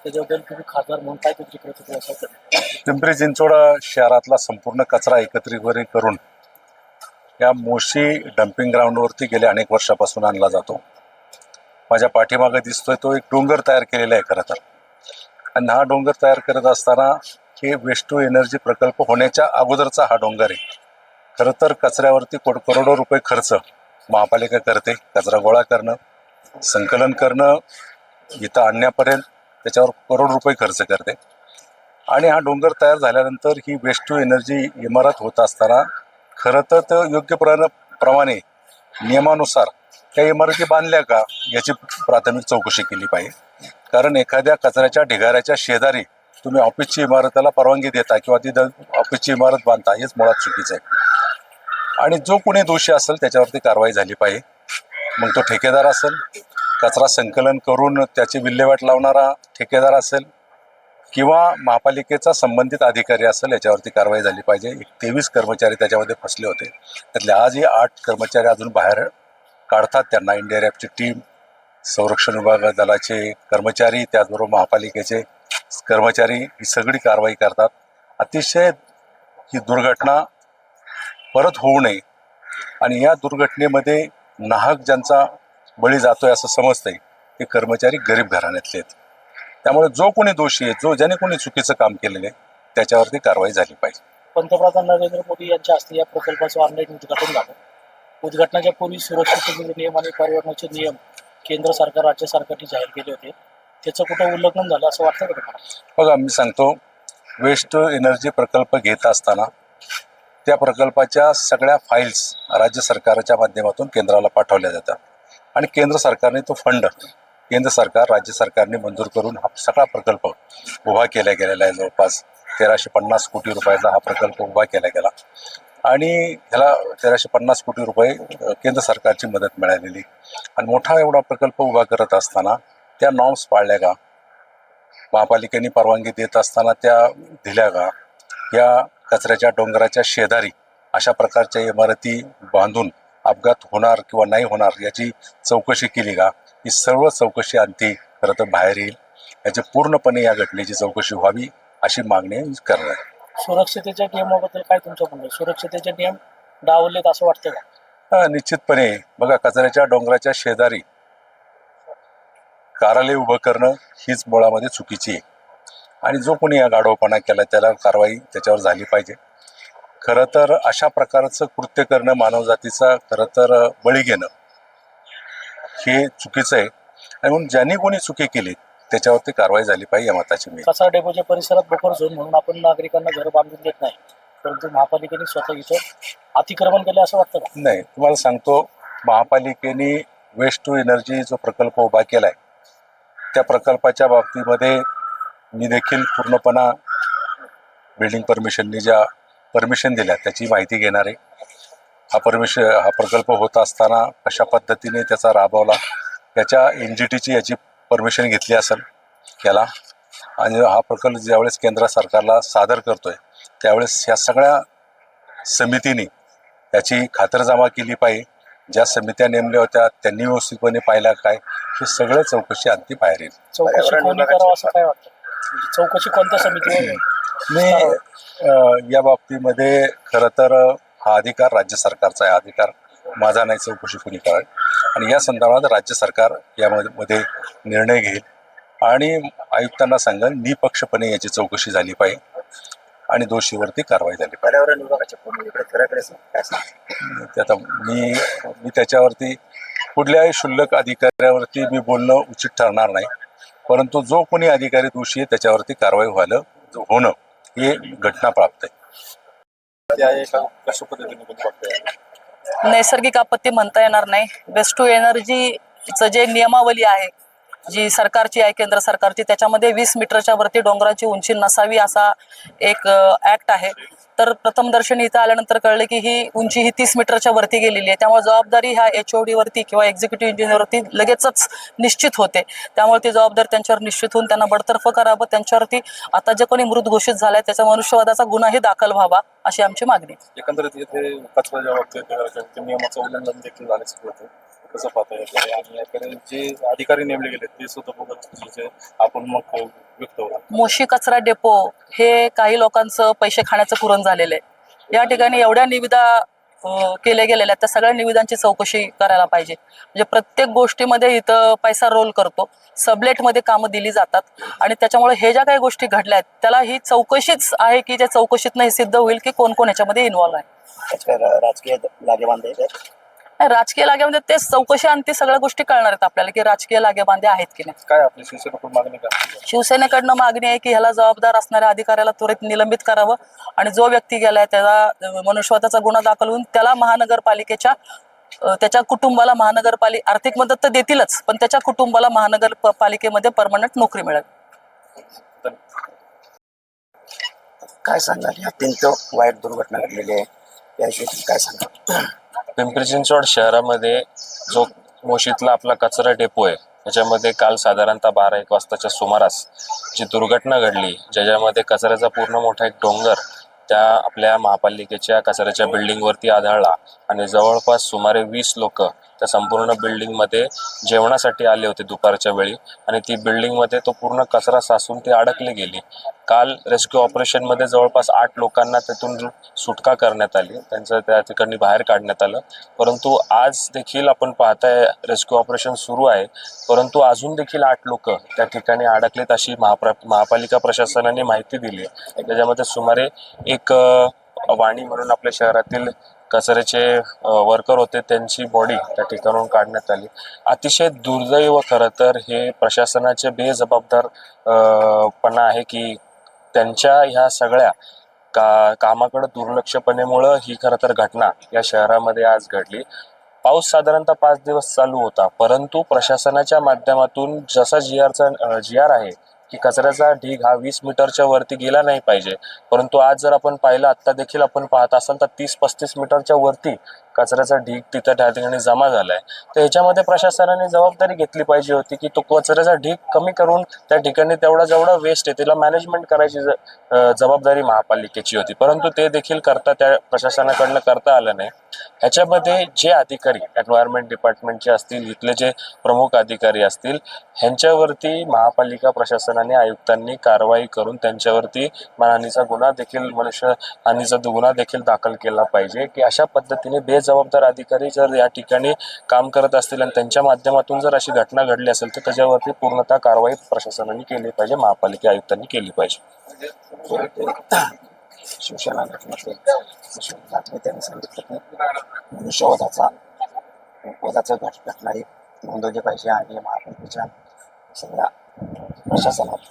त्याच्याबद्दल तुम्ही खासदार म्हणून काय तुमची प्रतिक्रिया असेल? पिंपरी चिंचवड शहरातला संपूर्ण कचरा एकत्रित करून या मोशी डम्पिंग ग्राउंडवरती गेल्या अनेक वर्षापासून आणला जातो. माझ्या पाठीमागे दिसतोय तो एक डोंगर तयार केलेला आहे खरं तर. आणि हा डोंगर तयार करत असताना हे वेस्ट टू एनर्जी प्रकल्प होण्याच्या अगोदरचा हा डोंगर आहे. खरं तर कचऱ्यावरती करोडो रुपये खर्च महापालिका करते. कचरा गोळा करणं, संकलन करणं, इथं आणण्यापर्यंत त्याच्यावर करोड रुपये खर्च करते. आणि हा डोंगर तयार झाल्यानंतर ही वेस्ट टू एनर्जी इमारत होत असताना खरं तर योग्य प्रमाणे नियमानुसार त्या इमारती बांधल्या का याची प्राथमिक चौकशी केली पाहिजे. कारण एखाद्या कचऱ्याच्या ढिगाऱ्याच्या शेजारी तुम्ही ऑफिसची इमारतीला परवानगी देता किंवा ती ऑफिसची इमारत बांधता हेच मुळात चुकीचं आहे. आणि जो कोणी दोषी असेल त्याच्यावरती कारवाई झाली पाहिजे. मग तो ठेकेदार असेल, कचरा संकलन करून त्याची विल्हेवाट लावणारा ठेकेदार असेल किंवा महापालिकेचा संबंधित अधिकारी असेल, याच्यावरती कारवाई झाली पाहिजे. 23 कर्मचारी त्याच्यामध्ये फसले होते. त्यातले आजही 8 कर्मचारी अजून बाहेर काढतात. त्यांना NDRFची टीम, संरक्षण विभाग दलाचे कर्मचारी, त्याचबरोबर महापालिकेचे कर्मचारी ही सगळी कारवाई करतात. अतिशय ही दुर्घटना परत होऊ नये आणि या दुर्घटनेमध्ये नाहक ज्यांचा बळी जातोय असं समजतंय ते कर्मचारी गरीब घराण्यातले आहेत. त्यामुळे जो कोणी दोषी आहे, ज्याने कोणी चुकीचं काम केलेलं आहे त्याच्यावरती कारवाई झाली पाहिजे. पंतप्रधान नरेंद्र मोदी यांच्या हस्ते या प्रकल्पाचं ऑनलाईन उद्घाटन झालं. उद्घाटनाच्या पूर्वी सुरक्षिततेचे नियम आणि पर्यावरणाचे नियम केंद्र सरकार राज्य सरकारने जाहीर केले होते. त्याचं कुठं उल्लंघन झालं असं वाटतं का तुम्हाला? बघा, मी सांगतो, वेस्ट टू एनर्जी प्रकल्प घेत असताना त्या प्रकल्पाच्या सगळ्या फाईल्स राज्य सरकारच्या माध्यमातून केंद्राला पाठवल्या जातात आणि केंद्र सरकारने तो फंड केंद्र सरकार राज्य सरकारने मंजूर करून हा सगळा प्रकल्प उभा केला गेलेला आहे. जवळपास 1350 कोटी रुपयाचा हा प्रकल्प उभा केला गेला आणि ह्याला 1350 कोटी रुपये केंद्र सरकारची मदत मिळालेली. आणि मोठा एवढा प्रकल्प उभा करत असताना त्या नॉर्म्स पाळल्या का, महापालिकेने परवानगी देत असताना त्या दिल्या का, या कचऱ्याच्या डोंगराच्या शेजारी अशा प्रकारच्या इमारती बांधून अपघात होणार किंवा नाही होणार याची चौकशी केली का, ही सर्व चौकशी अंती खरं तर बाहेर येईल. याची पूर्णपणे या घटनेची चौकशी व्हावी अशी मागणी करणार. सुरक्षतेच्या नियमाबद्दल काय तुमचं म्हणणं? सुरक्षतेचे नियम डावलेत असं वाटतं का? निश्चितपणे. बघा, कचऱ्याच्या डोंगराच्या शेजारी कार्यालय उभं करणं हीच मुळामध्ये चुकीची आहे आणि जो कोणी या गाढवपणा केला त्याला कारवाई त्याच्यावर झाली पाहिजे. खरं तर अशा प्रकारचं कृत्य करणं, मानवजातीचा खरं तर बळी घेणं हे चुकीचं आहे आणि म्हणून ज्यांनी कोणी चुकी केली त्याच्यावरती कारवाई झाली पाहिजे या मताची मी. कचरा डेपोच्या परिसरात बफर झोन म्हणून आपण नागरिकांना घर बांधून देत नाही, परंतु महापालिकेने स्वतः इथं अतिक्रमण केलं असं वाटतं का? नाही, तुम्हाला सांगतो, महापालिकेने वेस्ट टू एनर्जी जो प्रकल्प उभा केलाय त्या प्रकल्पाच्या बाबतीमध्ये मी देखील पूर्णपणा बिल्डिंग परमिशननी ज्या परमिशन दिल्या त्याची माहिती घेणार आहे. हा प्रकल्प होत असताना कशा पद्धतीने त्याचा राबवला, त्याच्या NGTची याची परमिशन घेतली असेल याला, आणि हा प्रकल्प ज्यावेळेस केंद्र सरकारला सादर करतोय त्यावेळेस ह्या सगळ्या समितीने याची खातरजमा केली पाहिजे. ज्या समित्या नेमल्या होत्या त्यांनी व्यवस्थितपणे पाहिला काय, हे सगळं चौकशी अंती बाहेर येईल. चौकशी कोणी करावं असं काय वाटतं? चौकशी कोणत्या समितीवर? मी या बाबतीमध्ये खरं तर हा अधिकार राज्य सरकारचा आहे, अधिकार माझा नाही चौकशी कोणी करावी. आणि या संदर्भात राज्य सरकार यामध्ये निर्णय घेईल आणि आयुक्तांना सांगेल निपक्षपणे याची चौकशी झाली पाहिजे आणि दोषीवरती कारवाई झाली पाहिजे. पर्यावरण विभागाच्या काय ते आता मी त्याच्यावरती कुठल्याही क्षुल्लक अधिकाऱ्यावरती मी बोलणं उचित ठरणार नाही, परंतु जो कोणी अधिकारी दोषी आहे त्याच्यावरती कारवाई होणं हे घटना प्राप्त आहे. कशा पद्धतीने नैसर्गिक आपत्ती म्हणता येणार नाही. वेस्ट टू एनर्जीचं जे नियमावली आहे जी सरकारची आहे, केंद्र सरकारची, त्याच्यामध्ये 20 मीटरच्या वरती डोंगराची उंची नसावी असा एक ऍक्ट आहे. तर प्रथमदर्शनी इथं आल्यानंतर कळलं की ही उंची 30 मीटरच्या वरती गेलेली आहे. त्यामुळे जबाबदारी ह्या HOD वरती किंवा एक्झिक्युटिव्ह इंजिनियरवरती लगेचच निश्चित होते. त्यामुळे ती जबाबदारी त्यांच्यावर निश्चित होऊन त्यांना बडतर्फ करावं. त्यांच्यावरती आता जे कोणी मृत घोषित झालाय त्याचा मनुष्यवधाचा गुन्हाही दाखल व्हावा अशी आमची मागणी. एकंदरीत इथे कचरा बाबतीत नियमाचं उल्लंघन देखील झाल्याचं होतं. कसं पाहता येते आणि याकडे जे अधिकारी नेमले गेले ते सुद्धा बघत आपण मग व्यक्त होतो. मोशी कचरा डेपो हे काही लोकांचं पैसे खाण्याचं पुरण झालेलं आहे. या ठिकाणी एवढ्या निविदा केल्या गेलेल्या त्या सगळ्या निविदांची चौकशी करायला पाहिजे. म्हणजे प्रत्येक गोष्टीमध्ये इथं पैसा रोल करतो, सबलेटमध्ये कामं दिली जातात आणि त्याच्यामुळे हे ज्या काही गोष्टी घडल्या आहेत त्याला ही चौकशीच आहे की त्या चौकशीतनं हे सिद्ध होईल की कोण कोण याच्यामध्ये इन्व्हॉल्व आहे. राजकीय लागेबांधे राजकीय लागेबांधे तेच चौकशी आणि ते सगळ्या गोष्टी कळणार आहेत आपल्याला की राजकीय लागेबांधे आहेत की नाही. काय आपली शिवसेनेकडून मागणी काय? शिवसेनेकडनं मागणी आहे की ह्याला जबाबदार असणाऱ्या अधिकाऱ्याला त्वरित निलंबित करावं आणि जो व्यक्ती गेलाय त्याला मनुष्यवधाचा गुन्हा दाखल होऊन त्याला महानगरपालिकेच्या त्याच्या कुटुंबाला आर्थिक मदत तर देतीलच, पण त्याच्या कुटुंबाला महानगरपालिकेमध्ये परमनंट नोकरी मिळेल. काय सांगाल? अत्यंत वाईट दुर्घटना घडलेली आहे त्याविषयी काय सांगाल? पिंपरी चिंचवड शहरामध्ये जो मोशीतला आपला कचरा डेपो आहे त्याच्यामध्ये काल साधारणतः 12-1 वाजताच्या सुमारास जी दुर्घटना घडली, ज्याच्यामध्ये कचऱ्याचा पूर्ण मोठा एक डोंगर त्या आपल्या महापालिकेच्या कचऱ्याच्या बिल्डिंगवरती आढळला आणि जवळपास सुमारे 20 लोक त्या संपूर्ण बिल्डिंगमध्ये जेवणासाठी आले होते दुपारच्या वेळी आणि ती बिल्डिंगमध्ये तो पूर्ण कचरा साचून ती अडकली गेली. काल रेस्क्यू ऑपरेशनमध्ये जवळपास 8 लोकांना त्यातून सुटका करण्यात आली, त्यांचं त्या ठिकाणी बाहेर काढण्यात आलं. परंतु आज देखील आपण पाहताय रेस्क्यू ऑपरेशन सुरू आहे, परंतु अजून देखील 8 लोक त्या ठिकाणी अडकलेत अशी महापालिका प्रशासनाने माहिती दिली. त्याच्यामध्ये सुमारे एक वाणी म्हणून आपल्या शहरातील कचऱ्याचे वर्कर होते, त्यांची बॉडी त्या ठिकाणून काढण्यात आली. अतिशय दुर्दैव खरं तर हे प्रशासनाचे बेजबाबदार पणा आहे की त्यांच्या ह्या सगळ्या कामाकडे दुर्लक्षपणेमुळं ही खरं तर घटना या शहरामध्ये आज घडली. पाऊस साधारणतः 5 दिवस चालू होता, परंतु प्रशासनाच्या माध्यमातून जसा जी आर आहे की कचऱ्याचा ढीग हा 20 मीटरच्या वरती गेला नाही पाहिजे, परंतु आज जर आपण पाहिलं, आत्ता देखील आपण पाहत असाल तर 30-35 मीटरच्या वरती कचऱ्याचा ढीग तिथं त्या ठिकाणी जमा झालाय. तर ह्याच्यामध्ये प्रशासनाने जबाबदारी घेतली पाहिजे होती की तो कचऱ्याचा ढीग कमी करून त्या ठिकाणी जेवढा वेस्ट आहे त्याला मॅनेजमेंट करायची जबाबदारी महापालिकेची होती, परंतु ते देखील त्या प्रशासनाकडनं करता आलं नाही. ह्याच्यामध्ये जे अधिकारी एन्व्हायरमेंट डिपार्टमेंटचे असतील, इथले जे प्रमुख अधिकारी असतील, ह्यांच्यावरती महापालिका प्रशासनाने आयुक्तांनी कारवाई करून त्यांच्यावरती मानहानीचा गुन्हा देखील दाखल केला पाहिजे की अशा पद्धतीने बेजबाबदार अधिकारी जर या ठिकाणी काम करत असतील आणि त्यांच्या माध्यमातून जर अशी घटना घडली असेल तर त्याच्यावरती पूर्णतः कारवाई प्रशासनाने केली पाहिजे, महापालिका आयुक्तांनी केली पाहिजे. शिवसेना त्यांनी सांगितलं की मनुष्यवधाचा घटना नोंदवली पाहिजे आणि महापालिकेच्या सगळ्या प्रशासनात